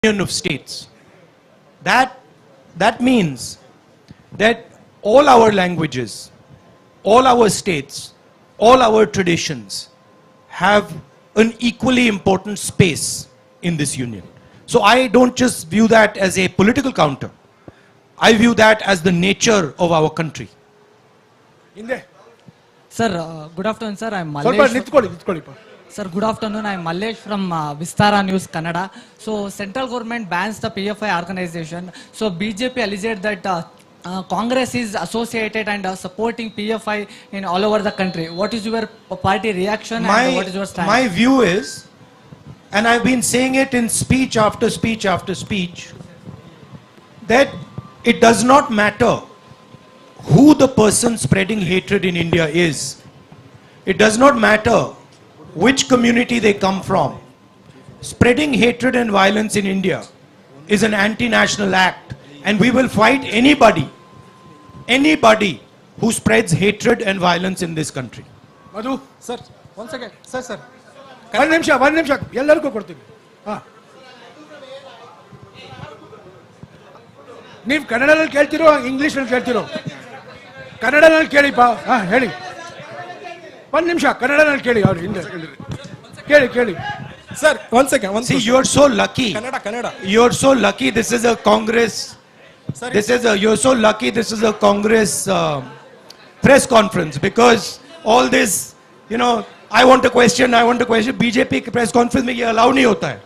union of states. That means that all our languages, all our states, all our traditions have an equally important space in this union. So I don't just view that as a political counter. I view that as the nature of our country. Sir, good afternoon, sir. I'm Mallesh. Sir, good afternoon. I'm Mallesh from Vistara News, Kannada. So, central government bans the PFI organization. So, BJP alleged that Congress is associated and supporting PFI in all over the country. What is your party reaction and what is your stand? My view is, and I've been saying it in speech after speech after speech, that it does not matter who the person spreading hatred in India is. It does not matter which community they come from. Spreading hatred and violence in India is an anti-national act, and we will fight anybody who spreads hatred and violence in this country. Madhu, sir, one second, sir. One nimsha, ellarku kodtini. ನೀವು ಕನ್ನಡದಲ್ಲಿ ಕೇಳ್ತಿರೋ ಇಂಗ್ಲಿಷ್ನಲ್ಲಿ ಕೇಳ್ತಿರೋ ಕನ್ನಡದಲ್ಲಿ ಕೇಳಿಪ್ಪ ಹೇಳಿ ಒಂದು ನಿಮಿಷ ಕನ್ನಡದಲ್ಲಿ ಕೇಳಿ ಅವ್ರು ಹಿಂದೆ ಕೇಳಿ ಸರ್ ಒಂದು second See, you are so lucky. Kannada You are so lucky this is a Congress. You're so lucky this is a Congress press conference, because all this, I want a question, BJP press conference में ये allow नहीं होता है.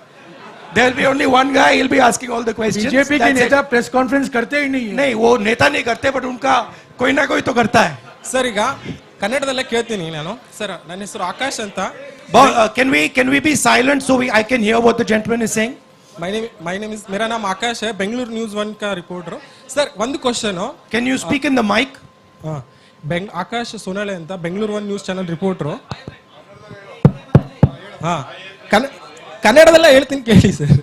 There'll be only one guy, he'll be asking all the questions. BJP के नेता press conference करते ही नहीं है. नहीं, वो नेता नहीं करते, but उनका कोई ना कोई तो करता है. ಸರ್ ಈಗ ಕನ್ನಡದಲ್ಲೇ ಕೇಳ್ತೀನಿ ನಾನು. ಸರ್ ನನ್ನ ಹೆಸರು ಆಕಾಶ್ ಅಂತ. Can we be silent so I can hear what the gentleman is saying? My name is, मेरा नाम आकाश है, बेंगलुरु न्यूज़ 1 का रिपोर्टर. सर ಒಂದು question. Can you speak in the mic? Akash Sonale ಅಂತ, ಬೆಂಗಳೂರು 1 ನ್ಯೂಸ್ ಚಾನೆಲ್ ರಿಪೋರ್ಟರು. ಕನ್ನಡದಲ್ಲ ಹೇಳ್ತೀನಿ ಕೇಳಿ ಸರ್.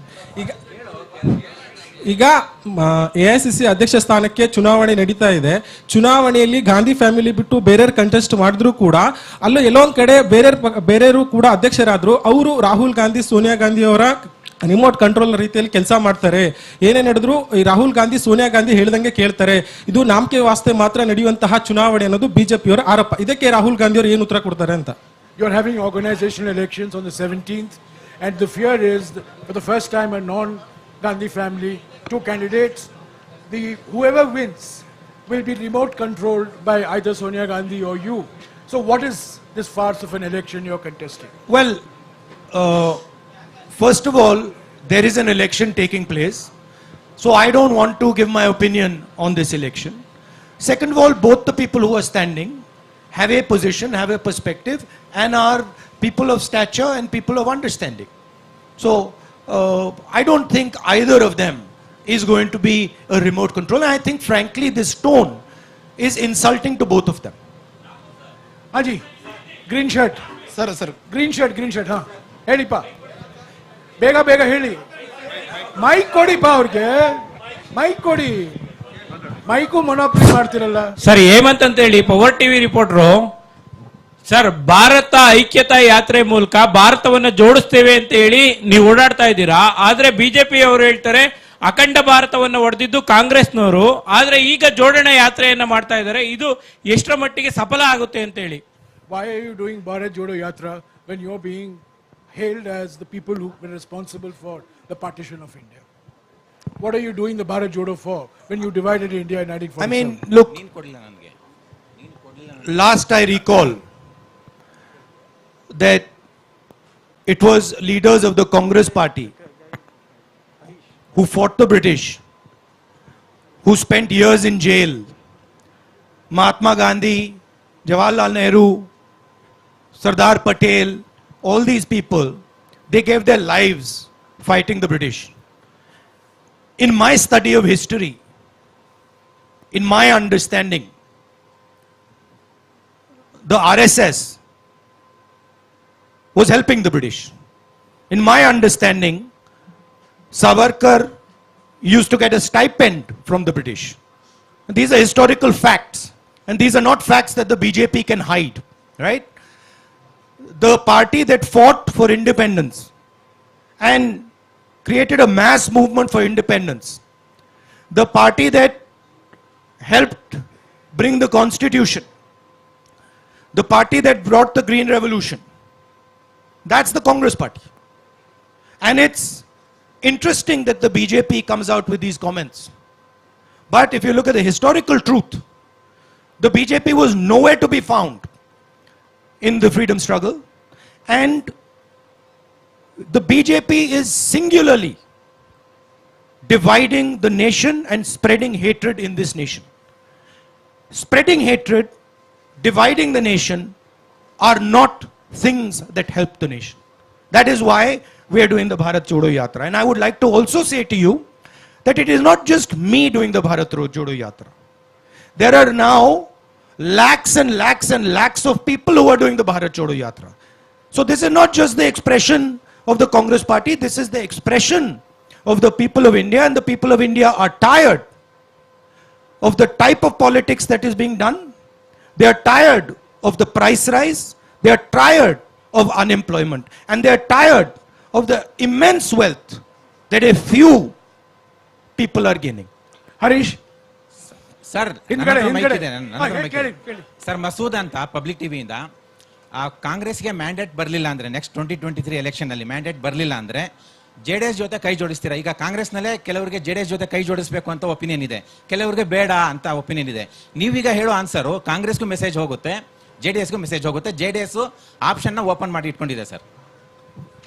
ಈಗ AICC ಅಧ್ಯಕ್ಷ ಸ್ಥಾನಕ್ಕೆ ಚುನಾವಣೆ ನಡೀತಾ ಇದೆ. ಚುನಾವಣೆಯಲ್ಲಿ ಗಾಂಧಿ ಫ್ಯಾಮಿಲಿ ಬಿಟ್ಟು ಬೇರೆಯವ್ರು ಕಂಟೆಸ್ಟ್ ಮಾಡಿದ್ರು ಕೂಡ ಅಲ್ಲೂ ಎಲ್ಲೋ ಒಂದ್ ಕಡೆ ಬೇರೆಯವರು ಕೂಡ ಅಧ್ಯಕ್ಷರಾದ್ರು. ಅವರು ರಾಹುಲ್ ಗಾಂಧಿ, ಸೋನಿಯಾ ಗಾಂಧಿ ಅವರ ರಿಮೋಟ್ ಕಂಟ್ರೋಲ್ ರೀತಿಯಲ್ಲಿ ಕೆಲಸ ಮಾಡ್ತಾರೆ. ಏನೇ ನಡೆದ್ರು ಈ ರಾಹುಲ್ ಗಾಂಧಿ, ಸೋನಿಯಾ ಗಾಂಧಿ ಹೇಳಿದಂಗೆ ಕೇಳ್ತಾರೆ. ಇದು ನಾಮಕೆ ವಾಸ್ತೆ ಮಾತ್ರ ನಡೆಯುವಂತಹ ಚುನಾವಣೆ ಅನ್ನೋದು ಬಿಜೆಪಿಯವರ ಆರೋಪ. ಇದಕ್ಕೆ ರಾಹುಲ್ ಗಾಂಧಿ ಅವರು ಏನು ಉತ್ತರ ಕೊಡ್ತಾರೆ ಅಂತ. You are having organizational elections on the 17th, and the fear is that for the first time a non-Gandhi family, 2 candidates, whoever wins will be remote controlled by either Sonia Gandhi or you. So what is this farce of an election you're contesting? Well, first of all, there is an election taking place, so I don't want to give my opinion on this election. Second of all, both the people who are standing have a position, have a perspective, and are people of stature and people of understanding. So I don't think either of them is going to be a remote control. And I think frankly this tone is insulting to both of them. Haji, green shirt. Sir. Green shirt, ha. Helipa. ಬೇಗ ಹೇಳಿ. Mic ಕೊಡಿಪ್ಪ ಅವ್ರಿಗೆ, mic ಕೊಡಿ. Mike ಮೊನೋಪಲಿ ಮಾಡ್ತಿರಲ್ಲ sir. Hemant ಅಂತ ಹೇಳಿ power TV reporter. Sir, Bharat ಐಕ್ಯತಾ ಯಾತ್ರೆ ಮೂಲಕ ಭಾರತವನ್ನ ಜೋಡಿಸ್ತೇವೆ ಅಂತ ಹೇಳಿ ನೀವು ಓಡಾಡ್ತಾ ಇದ್ದೀರಾ. ಆದ್ರೆ ಬಿಜೆಪಿ ಅವರು ಹೇಳ್ತಾರೆ ಅಖಂಡ ಭಾರತವನ್ನ ಒಡೆದಿದ್ದು ಕಾಂಗ್ರೆಸ್ನವರು. ಆದ್ರೆ ಈಗ ಜೋಡಣೆ ಯಾತ್ರೆಯನ್ನ ಮಾಡ್ತಾ ಇದ್ದಾರೆ. ಇದು ಎಷ್ಟರ ಮಟ್ಟಿಗೆ ಸಫಲ ಆಗುತ್ತೆ ಅಂತ ಹೇಳಿ. Why are you doing BharatJodoYatra when you're being hailed as the people who were responsible for the partition of India? What are you doing the BharatJodo for when you divided India in 1947? I mean, look, last I recall that it was leaders of the Congress party who fought the British, who spent years in jail. Mahatma Gandhi, Jawaharlal Nehru, Sardar Patel, all these people, they gave their lives fighting the British. In my study of history, in my understanding, the RSS was helping the British. In my understanding, Savarkar used to get a stipend from the British. And these are historical facts, and these are not facts that the BJP can hide, right? The party that fought for independence and created a mass movement for independence. The party that helped bring the constitution, the party that brought the Green Revolution, that's the Congress party. And it's interesting that the BJP comes out with these comments. But if you look at the historical truth, the BJP was nowhere to be found in the freedom struggle. And the BJP is singularly dividing the nation and spreading hatred in this nation. Spreading hatred, dividing the nation are not things that help the nation. That is why we are doing the BharatJodoYatra. And I would like to also say to you that it is not just me doing the BharatJodoYatra. There are now lakhs and lakhs and lakhs of people who are doing the BharatJodoYatra. So this is not just the expression of the Congress party, this is the expression of the people of India, and the people of India are tired of the type of politics that is being done. They are tired of the price rise, they are tired of unemployment, and they are tired of the immense wealth that a few people are gaining. Harish? Sir sir Masood ಅಂತ public ಟಿವಿಯಿಂದ ಕಾಂಗ್ರೆಸ್ಗೆ mandate ಬರಲಿಲ್ಲ ಅಂದ್ರೆ next 2023 election ಅಲ್ಲಿ mandate ಬರಲಿಲ್ಲ ಅಂದ್ರೆ JDS ಜೊತೆ ಕೈ ಜೋಡಿಸ್ತೀರಾ? ಈಗ ಕಾಂಗ್ರೆಸ್ನಲ್ಲೇ ಕೆಲವರಿಗೆ ಜೆಡಿಎಸ್ ಜೊತೆ ಕೈ ಜೋಡಿಸಬೇಕು ಅಂತ ಒಪಿನಿಯನ್ ಇದೆ, ಕೆಲವರಿಗೆ ಬೇಡ ಅಂತ ಒಪಿನಿಯನ್ ಇದೆ. ನೀವೀಗ ಹೇಳೋ ಆನ್ಸರು ಕಾಂಗ್ರೆಸ್ಗೂ ಮೆಸೇಜ್ ಹೋಗುತ್ತೆ, ಜೆಡಿಎಸ್ಗೂ ಮೆಸೇಜ್ ಹೋಗುತ್ತೆ. ಜೆಡಿಎಸ್ ಆಪ್ಷನ್ ನ ಓಪನ್ ಮಾಡಿ ಇಟ್ಕೊಂಡಿದೆ sir.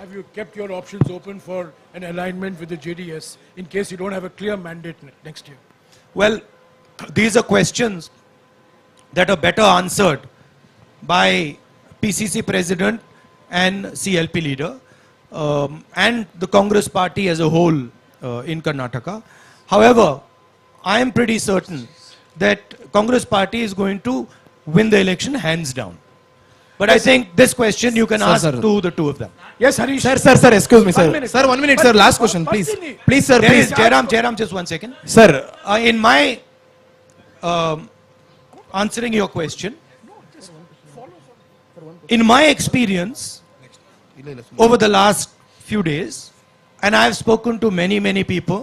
Have you kept your options open for an alignment with the JDS in case you don't have a clear mandate next year? Well, these are questions that are better answered by PCC President and CLP leader and the Congress party as a whole in Karnataka. However, I am pretty certain that Congress party is going to win the election hands down. But I think this question you can ask to the two of them. Yes, Harish. Sir, excuse me, sir. Sir, 1 minute, sir. Last question, please. Please, sir, There please. is Jairam, just 1 second. Sir, In my answering your question, in my experience over the last few days, and I have spoken to many people,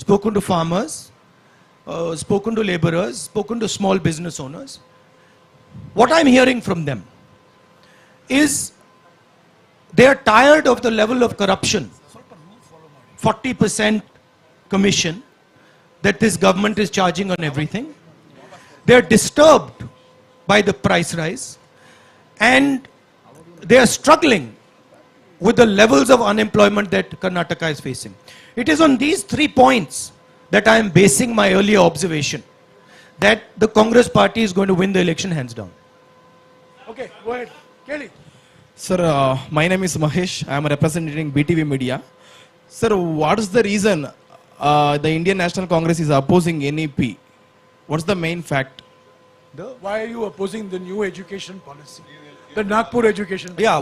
spoken to farmers, spoken to laborers, spoken to small business owners, what I'm hearing from them is they are tired of the level of corruption, 40% commission that this government is charging on everything. They are disturbed by the price rise, and they are struggling with the levels of unemployment that Karnataka is facing. It is on these 3 points that I am basing my earlier observation that the Congress party is going to win the election hands down. Okay, go ahead. Kelly. sir, my name is Mahesh. I am representing BTV Media. Sir, what is the reason the Indian National Congress is opposing NEP? What's the main fact? Why are you opposing the new education policy? The Nagpur education policy? Yeah,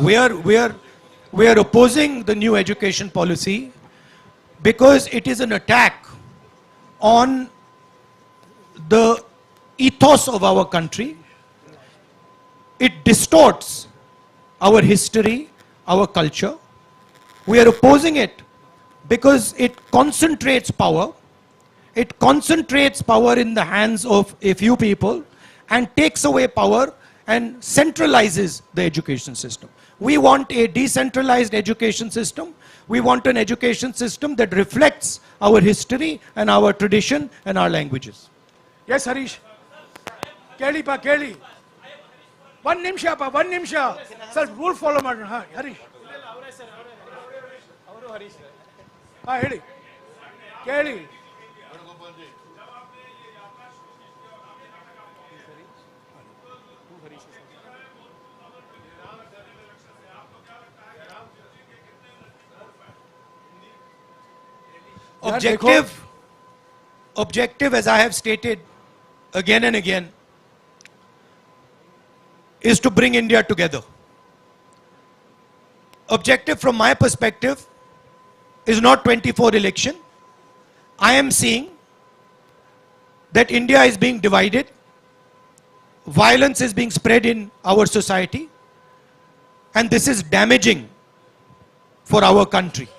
we are opposing the new education policy because it is an attack on the ethos of our country. It distorts our history, our culture. We are opposing it because it concentrates power. It concentrates power in the hands of a few people and takes away power and centralizes the education system. We want a decentralized education system. We want an education system that reflects our history and our tradition and our languages. Yes, Harish. Kelly, Kelly. 1 ನಿಮಿಷ, 1 ನಿಮಿಷ. Sir, rule follow ಮಾಡೋಣ. Harish. ಹೇಳಿ. ಕೇಳಿ. Objective, as I have stated again and again, is to bring India together. Objective from my perspective is not 24 election. I am seeing that India is being divided. Violence is being spread in our society. And this is damaging for our country.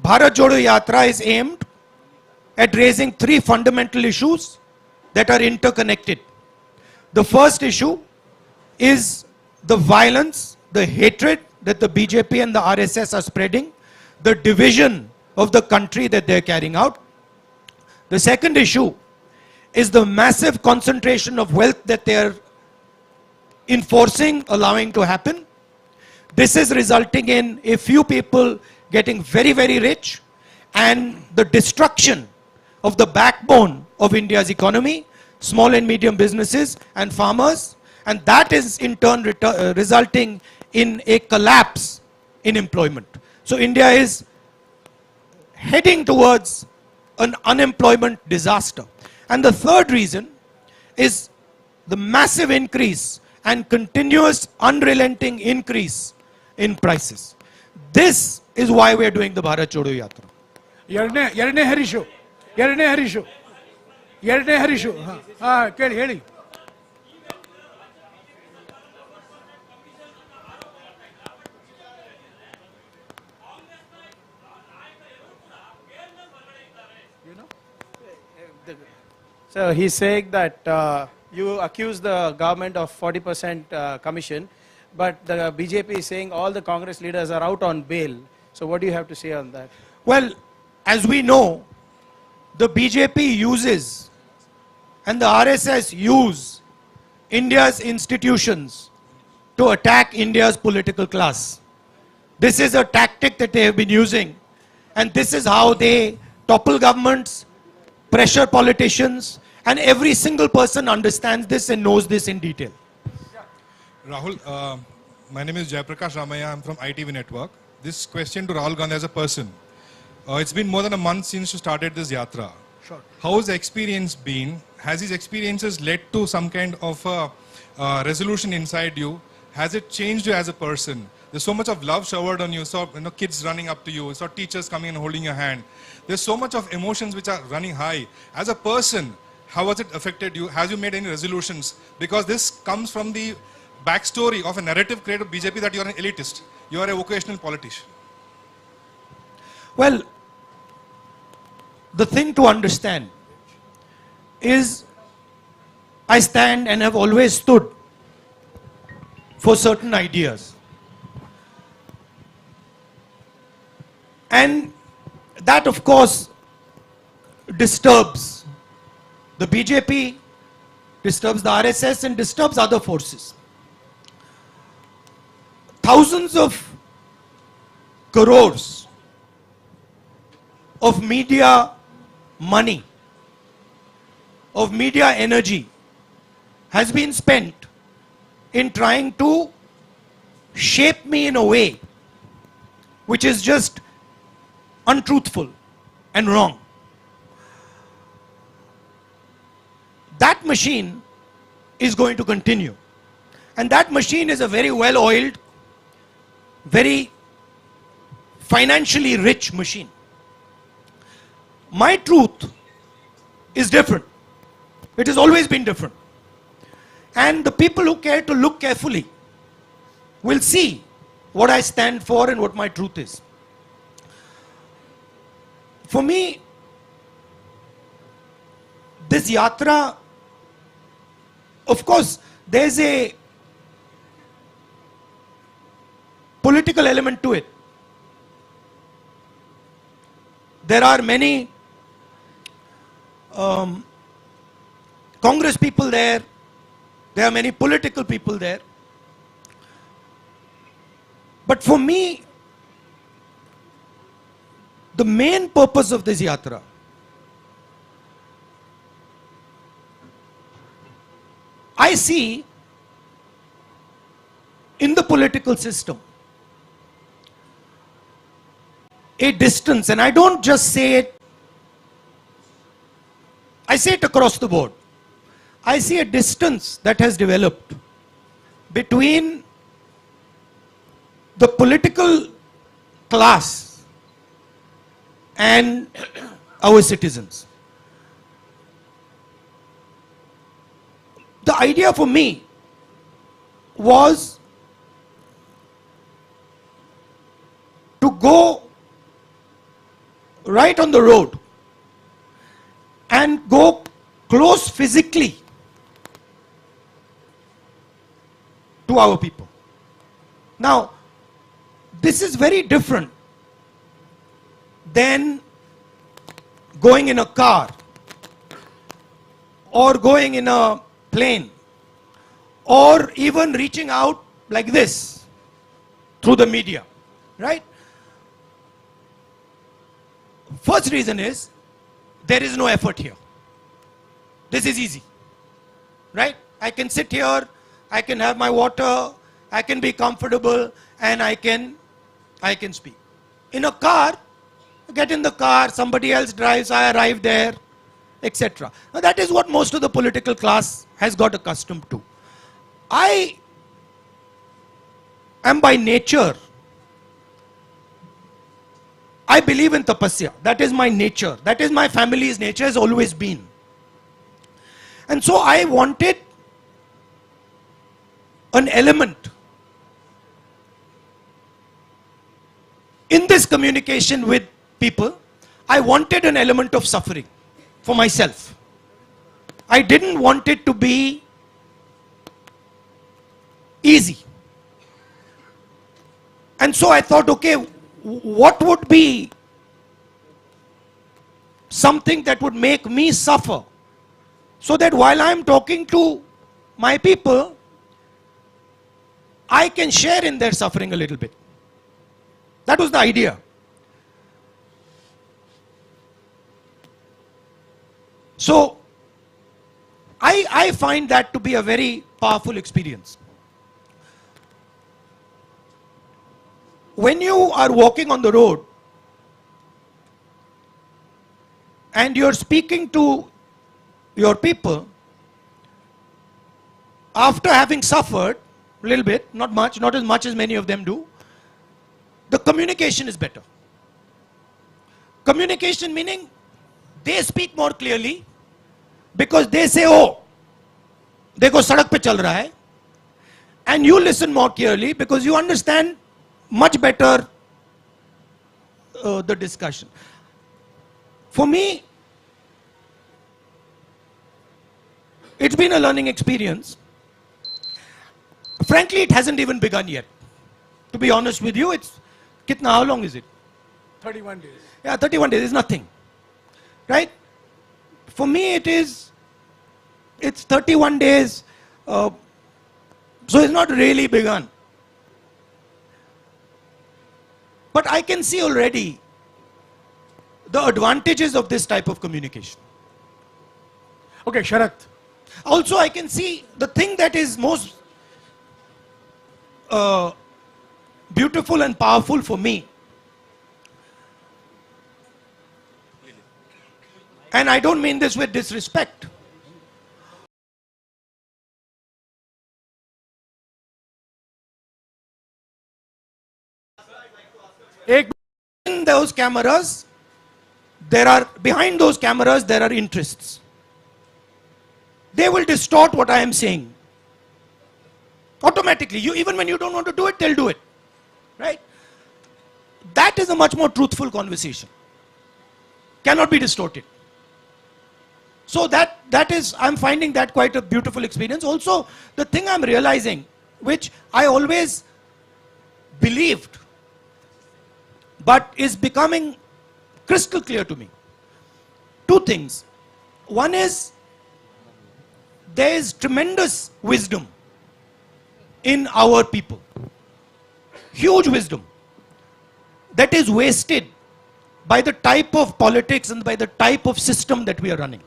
BharatJodoYatra is aimed at raising three fundamental issues that are interconnected. The first issue is the violence, the hatred that the BJP and the RSS are spreading, the division of the country that they're carrying out. The second issue is the massive concentration of wealth that they're enforcing, allowing to happen. This is resulting in a few people getting very, very rich and the destruction of the backbone of India's economy, small and medium businesses and farmers, and that is in turn resulting in a collapse in employment. So India is heading towards an unemployment disaster. And the third reason is the massive increase and continuous unrelenting increase in prices. This is why we are doing the Bharat Jodo Yatra. ಎರಡನೇ ಹರೀಶು ಕೇಳಿ ಹೇಳಿ. So he's saying that you accuse the government of 40% commission, but the BJP is saying all the Congress leaders are out on bail. So what do you have to say on that? Well, as we know, the BJP uses and the RSS use India's institutions to attack India's political class. This is a tactic that they have been using, and this is how they topple governments, pressure politicians, and every single person understands this and knows this in detail. Rahul, my name is Jayaprakash Ramaya. I'm from ITV Network. This question to Rahul Gandhi as a person. It's been more than a month since you started this yatra. Sure. How has the experience been? Has these experiences led to some kind of resolution inside you? Has it changed you as a person? There's so much of love showered on you. So, kids running up to you. So teachers coming and holding your hand. There's so much of emotions which are running high. As a person, how has it affected you? Has you made any resolutions? Because this comes from the backstory of a narrative created by BJP that you are an elitist. You are a vocational politician. Well, the thing to understand is I stand and have always stood for certain ideas. And that, of course, disturbs the BJP, disturbs the RSS, and disturbs other forces. Thousands of crores of media money, of media energy has been spent in trying to shape me in a way which is just untruthful and wrong. That machine is going to continue. And that machine is a very well-oiled, very financially rich machine. My truth is different. It has always been different. And the people who care to look carefully will see what I stand for and what my truth is. For me, this yatra, of course, there's a political element to it. There are many Congress people there. There are many political people there. But for me, the main purpose of this yatra I see in the political system a distance, and I don't just say it, I say it across the board. I see a distance that has developed between the political class and our citizens. The idea for me was to go right on the road and go close physically to our people. Now, this is very different than going in a car or going in a plane or even reaching out like this through the media, right? First reason is there is no effort here. This is easy, right? I can sit here, I can have my water, I can be comfortable, and I can speak. In a car, get in the car, somebody else drives, I arrive there, etc. Now that is what most of the political class has got accustomed to. I am by nature, I believe in tapasya. That is my nature. That is my family's nature, has always been. And so I wanted an element in this communication with people. I wanted an element of suffering for myself. I didn't want it to be easy. And so I thought, okay, what would be something that would make me suffer so that while I'm talking to my people, I can share in their suffering a little bit. That was the idea. So I find that to be a very powerful experience. When you are walking on the road and you're speaking to your people, after having suffered a little bit, not much, not as much as many of them do, the communication is better. Communication meaning they speak more clearly because they say, oh, dekho sadak pe chal raha hai, and you listen more clearly because you understand much better the discussion. For me, it's been a learning experience. Frankly, it hasn't even begun yet. To be honest with you, it's kitna, how long is it? 31 days. Yeah, 31 days is nothing, right? For me, it's 31 days, so it's not really begun. But I can see already the advantages of this type of communication. Okay, Sharath. Also, I can see the thing that is most beautiful and powerful for me, and I don't mean this with disrespect. In those cameras, behind those cameras, there are interests. They will distort what I am saying. Automatically, even when you don't want to do it, they'll do it. Right? That is a much more truthful conversation. Cannot be distorted. So that is, I'm finding that quite a beautiful experience. Also, the thing I'm realizing, which I always believed, but is becoming crystal clear to me. Two things. One is, there is tremendous wisdom in our people. Huge wisdom that is wasted by the type of politics and by the type of system that we are running.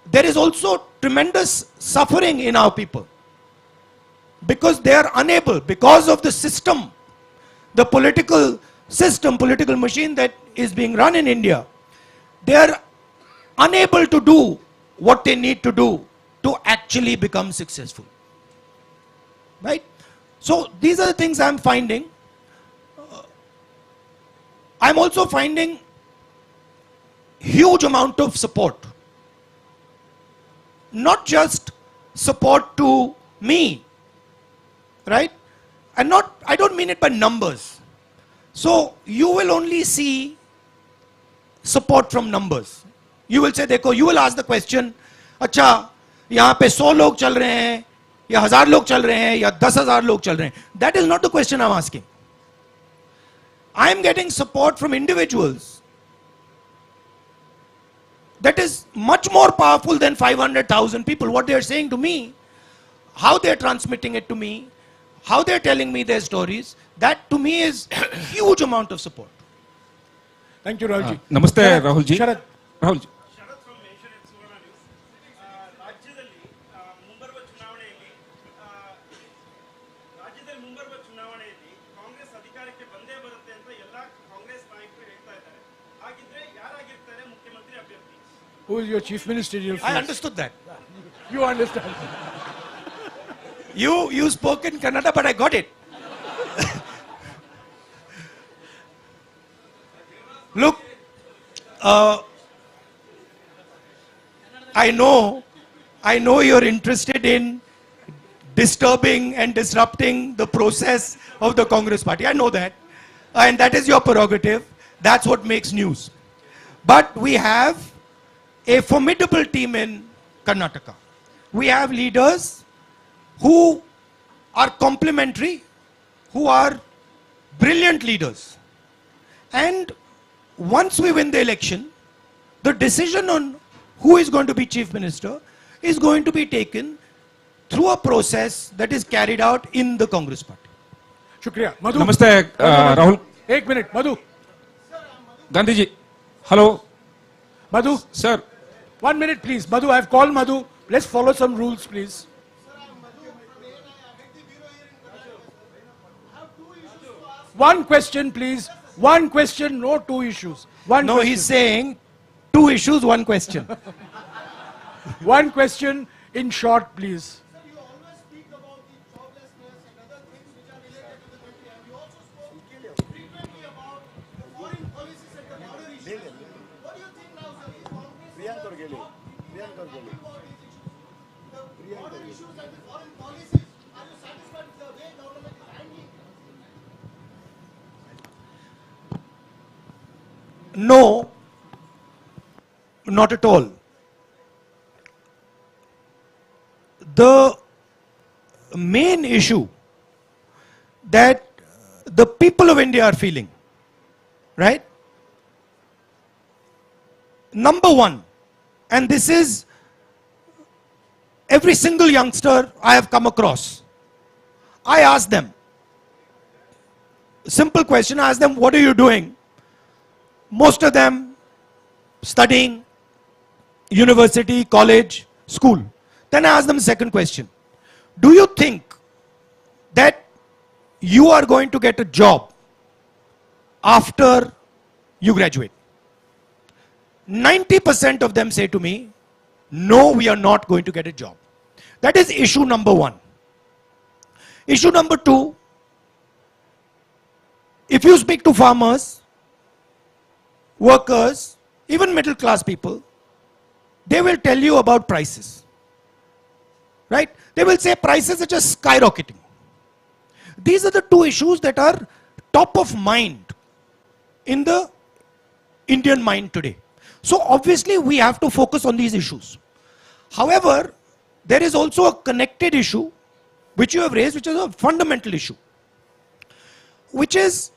There is also tremendous suffering in our people because they are unable, because of the system, the political system, political machine that is being run in India, they are unable to do what they need to do to actually become successful. Right? So these are the things I'm finding. I'm also finding huge amount of support. Not just support to me, right? And I don't mean it by numbers. So you will only see support from numbers. You will say, देखो, you will ask the question, अच्छा यहाँ पे 100 लोग चल रहे हैं या 1000 लोग चल रहे हैं या 10,000 लोग चल रहे हैं. That is not the question I'm asking. I am getting support from individuals. That is much more powerful than 500,000 people. What they are saying to me, how they are transmitting it to me, how they are telling me their stories, that to me is a huge amount of support. Thank you, Rahul ji. Namaste, Sharad, Rahul ji. Sharad. Rahul ji. Who is your chief ministerial? I understood that. You understand. You spoke in Kannada, but I got it. Look, I know you're interested in disturbing and disrupting the process of the Congress party. I know that. And that is your prerogative. That's what makes news. But we have a formidable team in Karnataka. We have leaders who are complementary, who are brilliant leaders. And once we win the election, the decision on who is going to be chief minister is going to be taken through a process that is carried out in the Congress party. Shukriya. Madhu. Namaste, Rahul. 1 minute, Madhu. Gandhi ji. Hello. Madhu. Sir. 1 minute, please. Madhu, I have called Madhu. Let's follow some rules, please. One question, please. One question, no two issues. One No, question. he's saying 2 issues, 1 question. One question in short, please. No, not at all. The main issue that the people of India are feeling, right? Number one, and this is every single youngster I have come across. I ask them, simple question, I ask them, what are you doing? Most of them studying, university, college, school. Then I ask them second question. Do you think that you are going to get a job after you graduate? 90% of them say to me, no, we are not going to get a job. That is issue number one. Issue number two, if you speak to farmers, workers, even middle class people, they will tell you about prices. Right? They will say prices are just skyrocketing. These are the 2 issues that are top of mind in the Indian mind today. So obviously we have to focus on these issues. However, there is also a connected issue which you have raised, which is a fundamental issue, which is,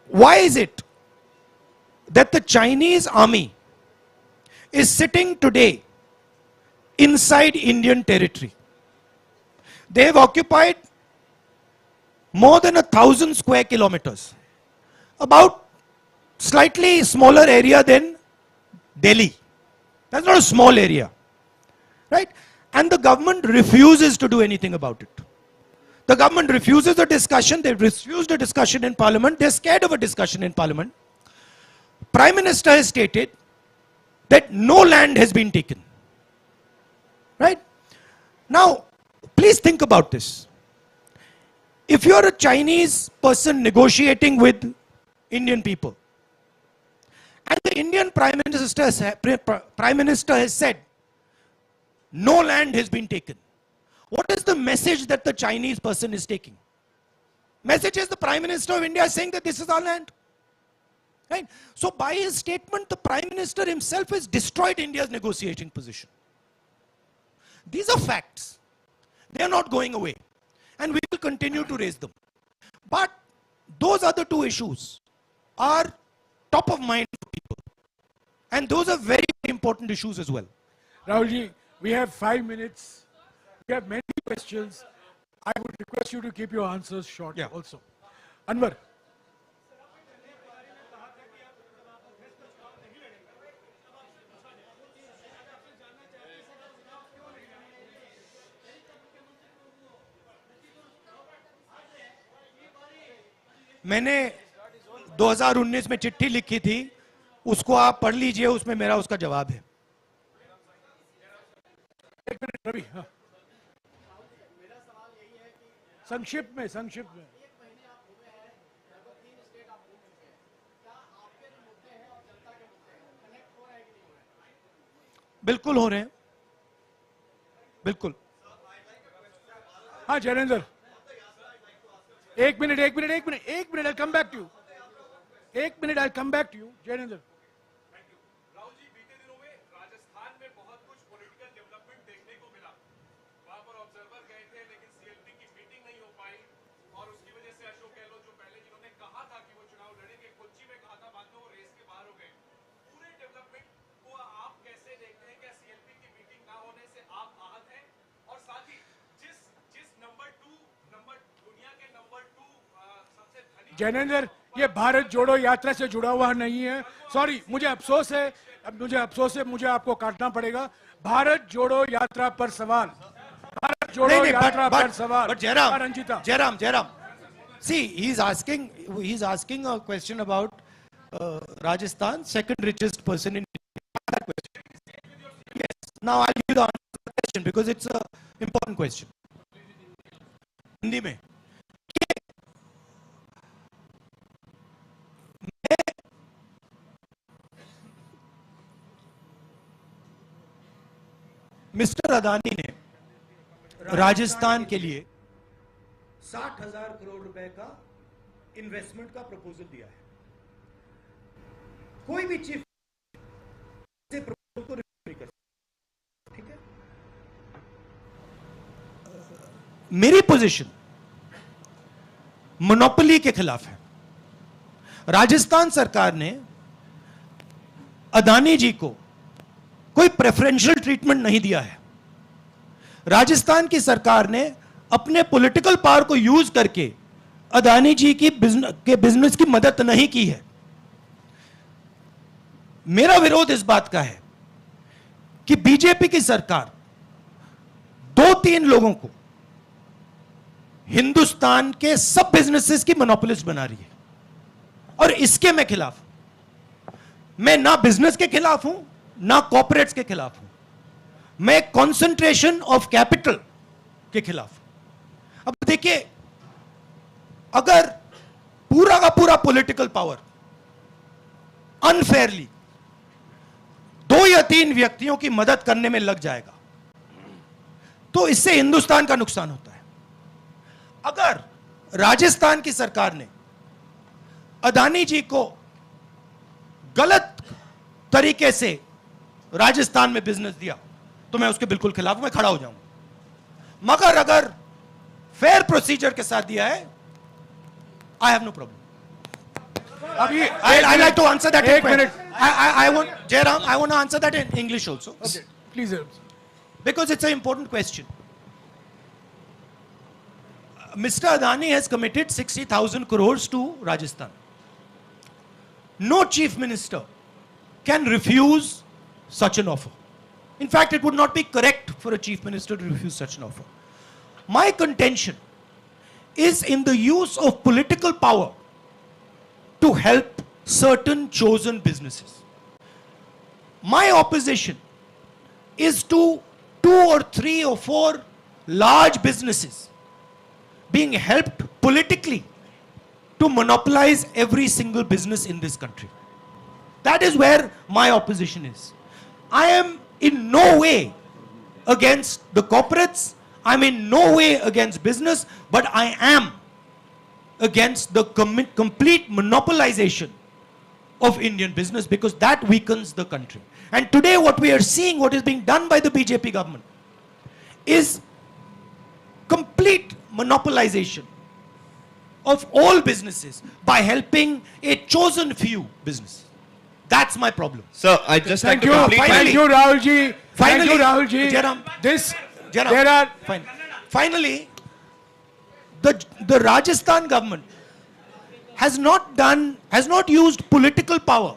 why is it that the Chinese army is sitting today inside Indian territory? They have occupied more than 1,000 square kilometers, about slightly smaller area than Delhi. That's not a small area, right? And the government refuses to do anything about it. The government refuses a discussion. They refused a discussion in parliament. They're scared of a discussion in parliament. Prime Minister has stated that no land has been taken. Right? Now, please think about this. If you're a Chinese person negotiating with Indian people, and the Indian Prime Minister has said, no land has been taken, what is the message that the Chinese person is taking? Message is the Prime Minister of India is saying that this is our land. Right? So by his statement, the Prime Minister himself has destroyed India's negotiating position. These are facts. They are not going away. And we will continue to raise them. But those other two issues are top of mind for people. And those are very important issues as well. Rahulji, we have 5 minutes. We have many questions. I would request you to keep your answers short also. Anwar. मैंने 2019 में चिट्ठी लिखी थी, उसको आप पढ़ लीजिए, उसमें मेरा उसका जवाब है. एक मिनट रवि, हाँ. संक्षिप्त में. बिल्कुल हो रहे हैं, बिल्कुल. हाँ जैनेंद्र. एक minute, I'll come back to you. I'll come back to you, Jainendra. Rahul ji, बीते दिनों में राजस्थान में बहुत कुछ पॉलिटिकल डेवलपमेंट देखने को मिला. वहां पर ऑब्जर्वर गए थे, लेकिन सीएलपी की मीटिंग नहीं हो पाई और उसकी वजह से अशोक गहलोत जो पहले जिन्होंने कहा था कि वो चुनाव लड़ेंगे, कोच्चि में कहा था, बाद में वो रेस के बाहर हो गए. पूरे डेवलपमेंट को आप कैसे देखते हैं? क्या सीएलपी की मीटिंग ना होने से आप आहत हैं? और साथ ही जिस दुनिया के नंबर 2 सबसे धनी जैनेंद्र, ये भारत जोड़ो यात्रा से जुड़ा हुआ नहीं है. सॉरी, मुझे अफसोस है, मुझे आपको काटना पड़ेगा. भारत जोड़ो यात्रा पर सवाल. भारत जोड़ो यात्रा पर सवाल. But Jairam, see, he's asking a question about Rajasthan, second richest person in India. That question. Yes. Now I'll give you the answer to the question because it's an important question. Hindi में. Mister Adani ने राजस्थान के लिए 60,000 करोड़ रुपए का investment का proposal दिया है. कोई भी चीफ से प्रपोजल को रिफ्यूज नहीं कर सकता. ठीक है. मेरी पोजीशन मोनोपोली के खिलाफ है. राजस्थान सरकार ने अदानी जी को कोई प्रेफरेंशियल ट्रीटमेंट नहीं दिया है. राजस्थान की सरकार ने अपने पॉलिटिकल पावर को यूज करके अदानी जी की बिजनेस की मदद नहीं की है. मेरा विरोध इस बात का है कि बीजेपी की सरकार 2-3 लोगों को हिंदुस्तान के सब बिजनेसेस की मोनोपोलिस्ट बना रही है और इसके मैं खिलाफ हूं. मैं ना बिजनेस के खिलाफ हूं ना कॉर्पोरेट्स के खिलाफ हूं. मैं कंसंट्रेशन ऑफ कैपिटल के खिलाफ हूं. अब देखिए, अगर पूरा का पूरा पॉलिटिकल पावर अनफेयरली 2 या 3 व्यक्तियों की मदद करने में लग जाएगा तो इससे हिंदुस्तान का नुकसान होता है. अगर राजस्थान की सरकार ने अदानी जी को गलत तरीके से राजस्थान में बिजनेस दिया तो मैं उसके बिल्कुल खिलाफ हूं, मैं खड़ा हो जाऊंगा. मगर अगर फेयर प्रोसीजर के साथ दिया है, आई हैव नो प्रॉब्लम. अभी I like to answer that. एक minute. I want, Jairam, I want to answer that in English also. Okay, please. Because it's an important question. Mr. Adani has committed 60,000 crores to Rajasthan. No chief minister can refuse such an offer. In fact, it would not be correct for a chief minister to refuse such an offer. My contention is in the use of political power to help certain chosen businesses. My opposition is to 2 or 3 or 4 large businesses being helped politically to monopolize every single business in this country. That is where my opposition is. I am in no way against the corporates. I'm in no way against business, but I am against the complete monopolization of Indian business, because that weakens the country. And today what we are seeing, what is being done by the BJP government, is complete monopolization of all businesses by helping a chosen few business. That's my problem. So I just like Thank to you. complete Thank you, Rahulji. Thank you, Finally, Rahulji. Jairam, This, Jairam, there are... Finally, the Rajasthan government has not used political power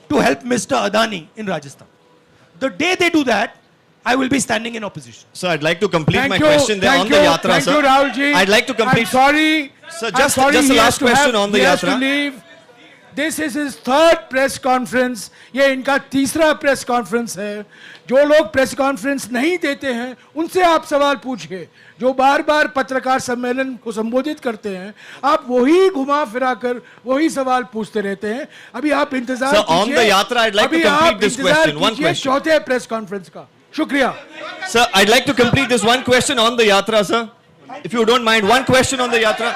to help Mr. Adani in Rajasthan. The day they do that, I will be standing in opposition. So I'd like to complete Thank my you. question there Thank on the you. Yatra, Thank sir. you, Rahulji. I'd like to complete. I'm sorry. Sir, I'm just sorry the he has last to question have- on the he has to Yatra. leave. This is his third press conference. ये इनका तीसरा press conference है. जो लोग press conference नहीं देते हैं उनसे आप सवाल पूछिए. जो बार बार पत्रकार सम्मेलन को संबोधित करते हैं, आप वही घुमा फिरा कर वही सवाल पूछते रहते हैं. अभी आप इंतजार Sir, on the Yatra, I'd like to अभी complete आप this इंतजार question. One कीजिए question. चौथे प्रेस कॉन्फ्रेंस का. शुक्रिया. Sir, I'd like to complete this one question on the Yatra, sir. If you don't mind, one question on the Yatra.